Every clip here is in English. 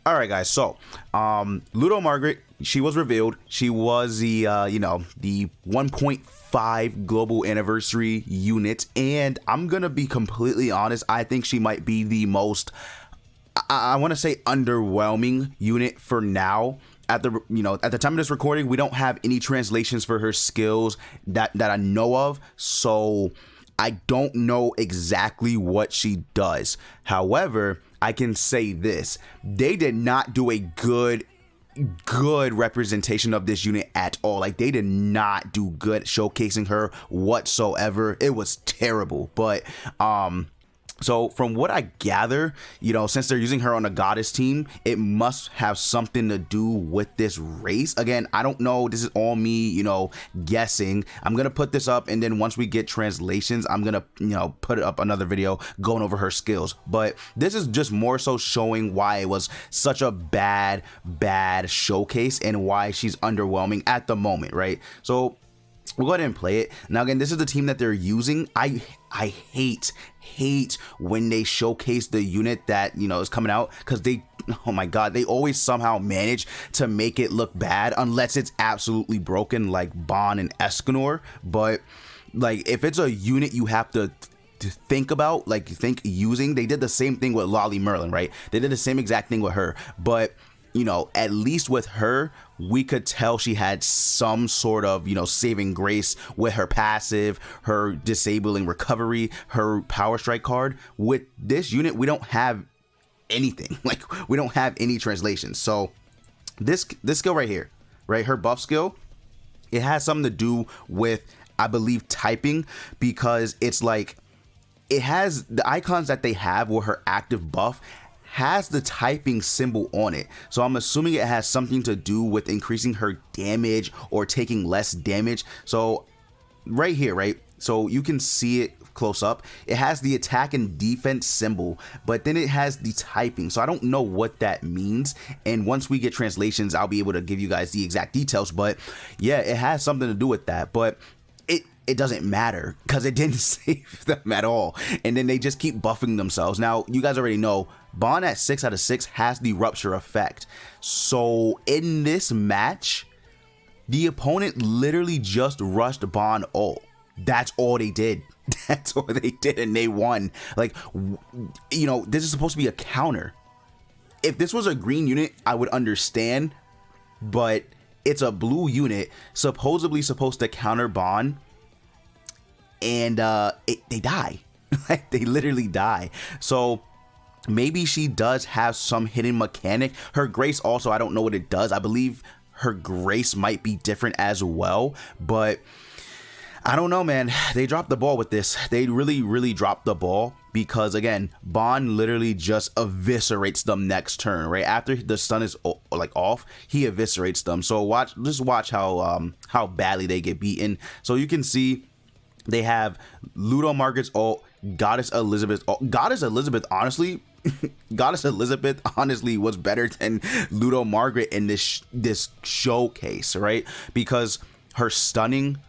All right, guys. So, Margaret, she was revealed. She was the, the 1.5 global anniversary unit, and I'm gonna be completely honest. I think she might be the most, I want to say, underwhelming unit for now. At the at the time of this recording, we don't have any translations for her skills that I know of, so I don't know exactly what she does. However, I can say this: they did not do a good representation of this unit at all. Like, they did not do good showcasing her whatsoever. It was terrible. But so from what I gather, since they're using her on a goddess team, it must have something to do with this race. Again, I don't know. This is all me, guessing. I'm going to put this up, and then once we get translations, I'm going to, put up another video going over her skills. But this is just more so showing why it was such a bad showcase and why she's underwhelming at the moment, right? So we'll go ahead and play it. Now, again, this is the team that they're using. I hate when they showcase the unit that is coming out, because oh my god, they always somehow manage to make it look bad unless it's absolutely broken, like Bon and Escanor. But like, if it's a unit you have to think about, like think using, they did the same thing with Lolly Merlin, right? They did the same exact thing with her, but at least with her, we could tell she had some sort of, saving grace with her passive, her disabling recovery, her power strike card. With this unit, we don't have anything. Like, we don't have any translations. So this skill right here, right? Her buff skill, it has something to do with, I believe, typing, because it's like, it has the icons that they have with her active buff has the typing symbol on it. So I'm assuming it has something to do with increasing her damage or taking less damage. So right here, right? So you can see it close up. It has the attack and defense symbol, but then it has the typing. So I don't know what that means. And once we get translations, I'll be able to give you guys the exact details. But yeah, it has something to do with that. But it doesn't matter, because it didn't save them at all. And then they just keep buffing themselves. Now, you guys already know, Bon at 6 out of 6 has the rupture effect. So in this match, the opponent literally just rushed Bon ult. That's all they did. That's all they did, and they won. Like, this is supposed to be a counter. If this was a green unit, I would understand, but it's a blue unit supposedly supposed to counter Bon, and they die. Like, they literally die. So maybe she does have some hidden mechanic. Her grace also, I don't know what it does. I believe her grace might be different as well, but I don't know, man. They dropped the ball with this. They really dropped the ball, because again, Bon literally just eviscerates them next turn, right after the stun is like off. He eviscerates them. So just watch how badly they get beaten. So you can see they have Margaret's ult, Goddess Elizabeth's ult. Goddess Elizabeth, honestly, Goddess Elizabeth honestly was better than Margaret in this showcase, right? Because her stunning,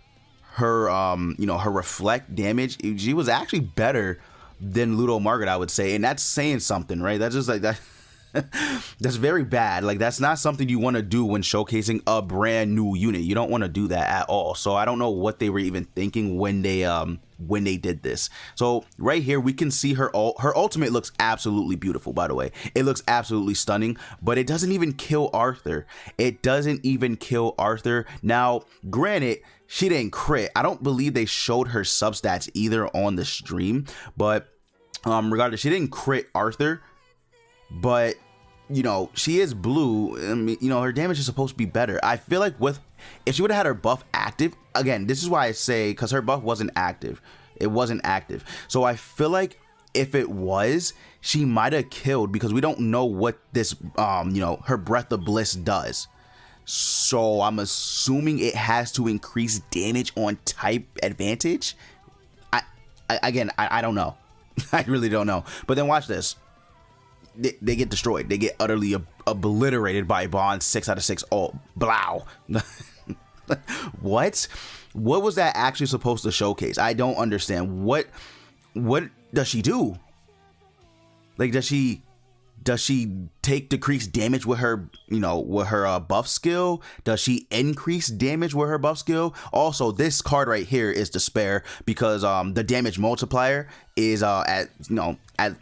her her reflect damage, she was actually better than Margaret, I would say, and that's saying something, right? That's just like that. That's very bad. Like, that's not something you want to do when showcasing a brand new unit. You don't want to do that at all. So I don't know what they were even thinking when they did this. So right here we can see her ultimate looks absolutely beautiful, by the way. It looks absolutely stunning, but it doesn't even kill Arthur. It doesn't even kill Arthur. Now, granted, she didn't crit. I don't believe they showed her substats either on the stream, but regardless, she didn't crit Arthur. But she is blue. I mean, her damage is supposed to be better. I feel like if she would have had her buff active, again, this is why I say, because her buff wasn't active. It wasn't active. So I feel like if it was, she might have killed, because we don't know what this her Breath of Bliss does. So I'm assuming it has to increase damage on type advantage. I don't know. I really don't know. But then watch this. They get destroyed. They get utterly obliterated by Bon's 6 out of 6 ult. Blow. What was that actually supposed to showcase? I don't understand. What does she do? Like, does she Does she take decreased damage with her, with her buff skill? Does she increase damage with her buff skill? Also, this card right here is Despair, because the damage multiplier is at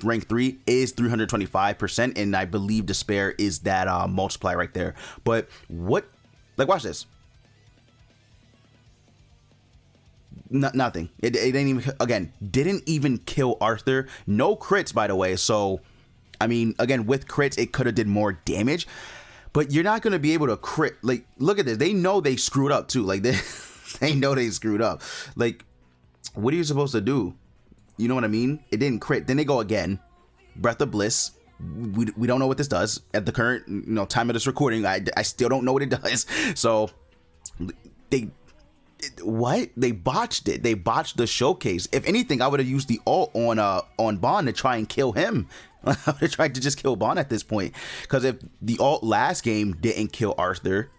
rank 3 is 325%, and I believe Despair is that multiplier right there. But watch this. Nothing. It didn't even kill Arthur. No crits, by the way. So I mean, again, with crits, it could have did more damage, but you're not going to be able to crit. Like, look at this. They know they screwed up too. Like, they know they screwed up. Like, what are you supposed to do? You know what I mean? It didn't crit. Then they go again. Breath of Bliss. We don't know what this does at the current, time of this recording. I still don't know what it does. So they botched it. They botched the showcase. If anything, I would have used the ult on Bond to try and kill him. I would have tried to just kill Bond at this point, because if the ult last game didn't kill Arthur,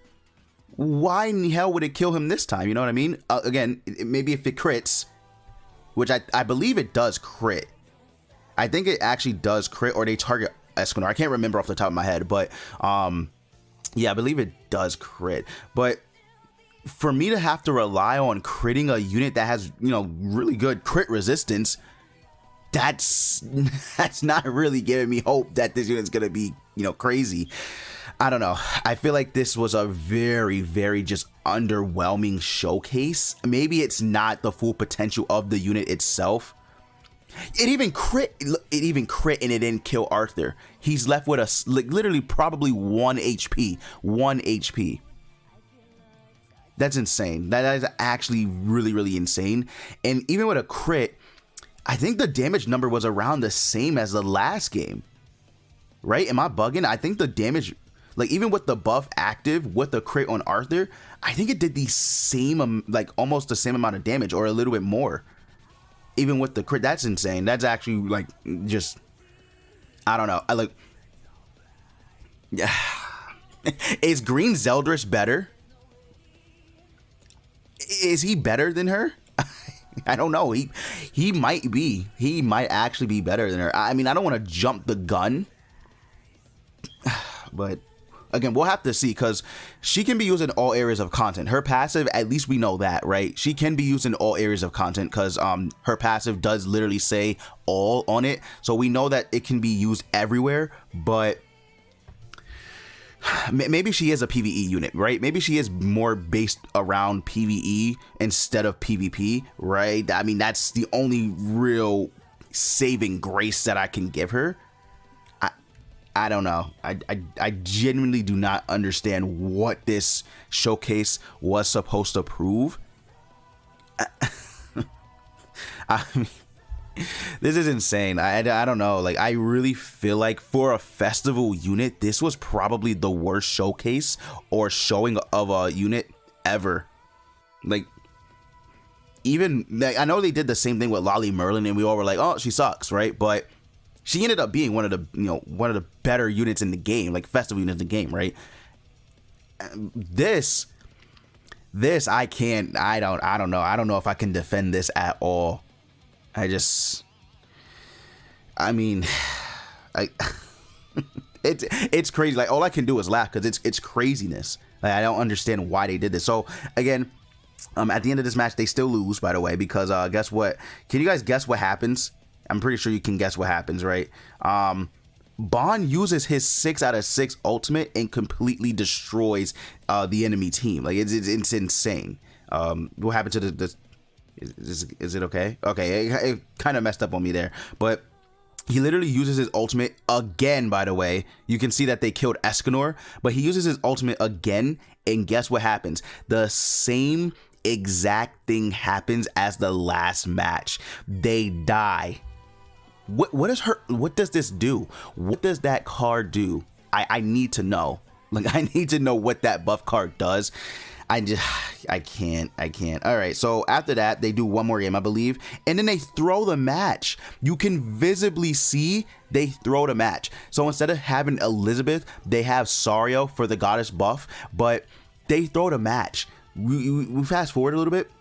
why in the hell would it kill him this time? You know what I mean? Again, maybe if it crits, which I believe it does crit. I think it actually does crit, or they target Escanor. I can't remember off the top of my head, but yeah, I believe it does crit. But for me to have to rely on critting a unit that has, really good crit resistance, that's not really giving me hope that this unit's gonna be, crazy. I don't know. I feel like this was a very, very just underwhelming showcase. Maybe it's not the full potential of the unit itself. It even crit and it didn't kill Arthur. He's left with literally probably 1 HP. 1 HP. That's insane. That is actually really, really insane. And even with a crit, I think the damage number was around the same as the last game. Right? Am I bugging? I think the damage, like even with the buff active with the crit on Arthur, I think it did the same, like almost the same amount of damage, or a little bit more. Even with the crit, that's insane. That's actually like just, I don't know. Yeah. Is Green Zeldris better? Is he better than her? I don't know. He might be. He might actually be better than her. I mean, I don't want to jump the gun, but again, we'll have to see, because she can be used in all areas of content. Her passive, at least we know that, right? She can be used in all areas of content, because her passive does literally say all on it. So we know that it can be used everywhere, but maybe she is a PvE unit, right? Maybe she is more based around PvE instead of PvP, right? I mean, that's the only real saving grace that I can give her. I don't know. I genuinely do not understand what this showcase was supposed to prove. I mean, this is insane. I don't know. Like, I really feel like for a festival unit, this was probably the worst showcase or showing of a unit ever. Like, even like, I know they did the same thing with Lolly Merlin, and we all were like, "Oh, she sucks," right? But she ended up being one of the better units in the game, like festival units in the game, right? This I can't. I don't know. I don't know if I can defend this at all. I mean, it's crazy. Like, all I can do is laugh, because it's craziness. Like, I don't understand why they did this. So again, at the end of this match, they still lose, by the way, because guess what? Can you guys guess what happens? I'm pretty sure you can guess what happens, right? Bond uses his 6 out of 6 ultimate and completely destroys the enemy team. Like, it's insane. What happened to the is it okay? Okay, it kind of messed up on me there, but he literally uses his ultimate again. By the way, you can see that they killed Escanor, but he uses his ultimate again, and guess what happens? The same exact thing happens as the last match. They die. What does this do? What does that card do? I need to know. Like, I need to know what that buff card does. I can't. All right, so after that, they do one more game, I believe, and then they throw the match. You can visibly see they throw the match. So instead of having Elizabeth, they have Sario for the goddess buff, but they throw the match. We fast forward a little bit.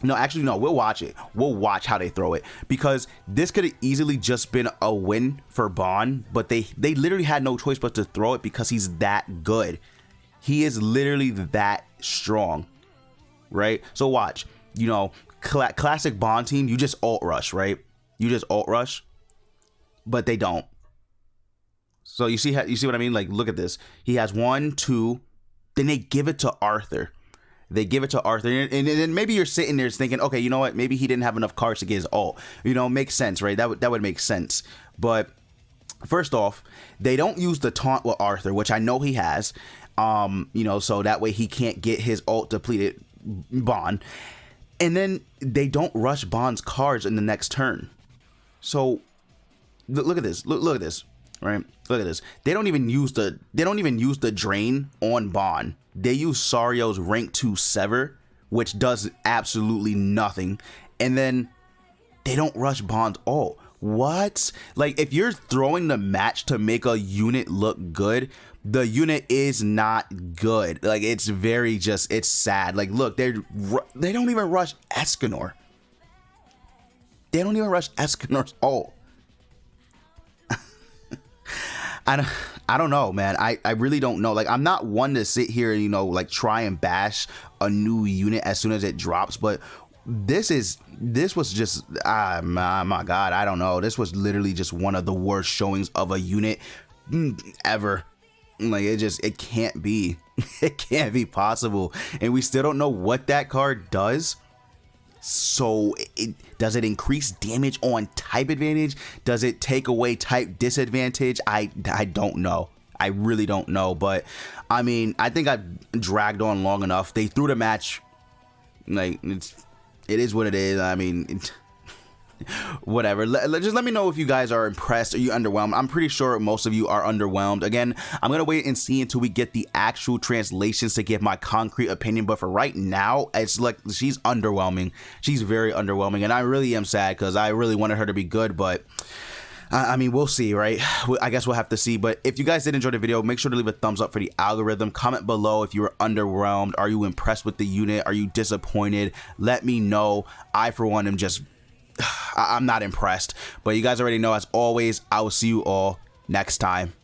No, actually, no, we'll watch it. We'll watch how they throw it, because this could have easily just been a win for Bond, but they literally had no choice but to throw it because he's that good. He is literally that strong, right? So watch, you know, classic Bond team, you just ult rush, right? You just ult rush, but they don't. So you see what I mean? Like, look at this. He has 1, 2, then they give it to Arthur. They give it to Arthur, and then maybe you're sitting there thinking, okay, you know what? Maybe he didn't have enough cards to get his ult. You know, makes sense, right? That would make sense. But first off, they don't use the taunt with Arthur, which I know he has. You know, so that way he can't get his ult depleted Bond. And then they don't rush Bond's cards in the next turn. So look at this. Look at this. Right? Look at this. They don't even use the drain on Bond. They use Sario's rank 2 Sever, which does absolutely nothing. And then they don't rush Bond's ult. What? Like, if you're throwing the match to make a unit look good, the unit is not good. Like, it's very just, it's sad. Like, look, they don't even rush Escanor. They don't even rush Escanor's ult. I don't know, man. I really don't know. Like, I'm not one to sit here and, you know, like, try and bash a new unit as soon as it drops, but this was just, my God, I don't know. This was literally just one of the worst showings of a unit ever. Like, it can't be. It can't be possible. And we still don't know what that card does. So does it increase damage on type advantage? Does it take away type disadvantage? I don't know. I really don't know. But I mean, I think I've dragged on long enough. They threw the match. Like, it is what it is. I mean, whatever. Just let me know if you guys are impressed or you underwhelmed. I'm pretty sure most of you are underwhelmed. Again, I'm gonna wait and see until we get the actual translations to give my concrete opinion, but for right now, it's like, she's underwhelming. She's very underwhelming, and I really am sad because I really wanted her to be good, but I mean, we'll see, right? I guess we'll have to see. But if you guys did enjoy the video, make sure to leave a thumbs up for the algorithm. Comment below if you were underwhelmed. Are you impressed with the unit? Are you disappointed? Let me know. I, for one, am just, I'm not impressed. But you guys already know, as always, I will see you all next time.